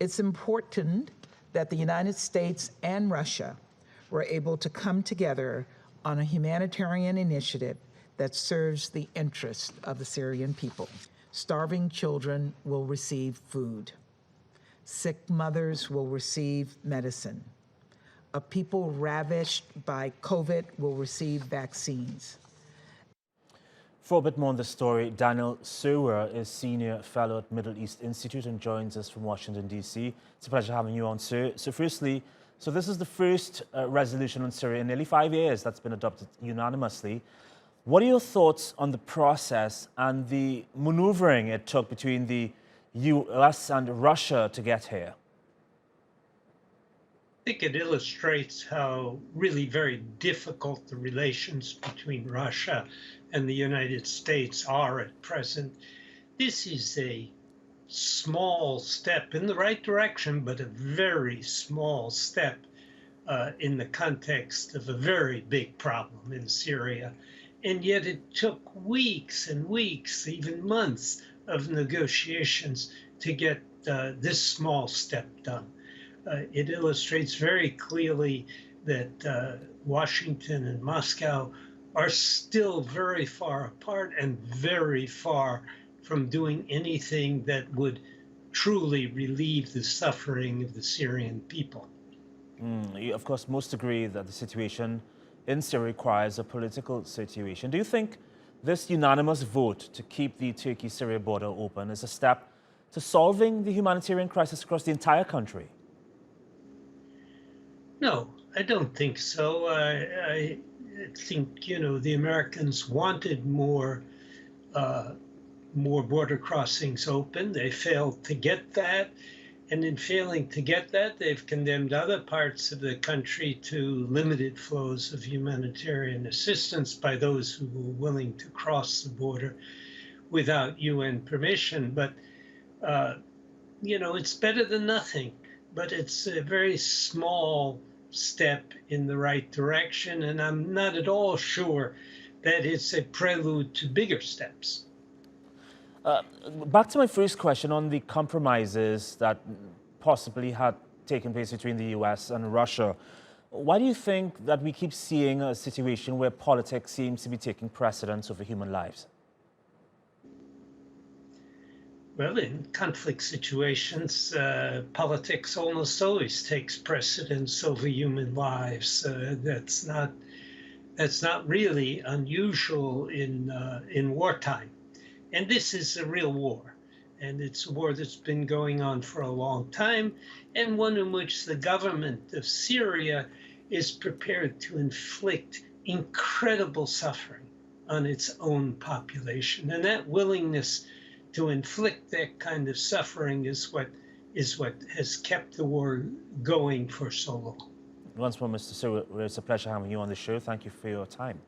It's important that the United States and Russia were able to come together on a humanitarian initiative that serves the interests of the Syrian people. Starving children will receive food. Sick mothers will receive medicine. A people ravished by COVID will receive vaccines. For a bit more on the story, Daniel Serwer is Senior Fellow at Middle East Institute and joins us from Washington, D.C. It's a pleasure having you on, sir. So firstly, this is the first resolution on Syria in nearly 5 years that's been adopted unanimously. What are your thoughts on the process and the maneuvering it took between the U.S. and Russia to get here? I think it illustrates how really very difficult the relations between Russia and the United States are at present. This is a small step in the right direction, but a very small step in the context of a very big problem in Syria. And yet it took weeks and weeks, even months of negotiations to get this small step done. It illustrates very clearly that Washington and Moscow are still very far apart and very far from doing anything that would truly relieve the suffering of the Syrian people. Of course, most agree that the situation in Syria requires a political situation. Do you think this unanimous vote to keep the Turkey-Syria border open is a step to solving the humanitarian crisis across the entire country? No, I don't think so. I think, the Americans wanted more border crossings open. They failed to get that. And in failing to get that, they've condemned other parts of the country to limited flows of humanitarian assistance by those who were willing to cross the border without UN permission. But, it's better than nothing. But it's a very small step in the right direction, and I'm not at all sure that it's a prelude to bigger steps. Back to my first question on the compromises that possibly had taken place between the US and Russia. Why do you think that we keep seeing a situation where politics seems to be taking precedence over human lives? Well, in conflict situations, politics almost always takes precedence over human lives. That's not really unusual in wartime. And this is a real war. And it's a war that's been going on for a long time, and one in which the government of Syria is prepared to inflict incredible suffering on its own population. And that willingness to inflict that kind of suffering is what has kept the war going for so long. Once more, Mr. Serwer, it's a pleasure having you on the show. Thank you for your time.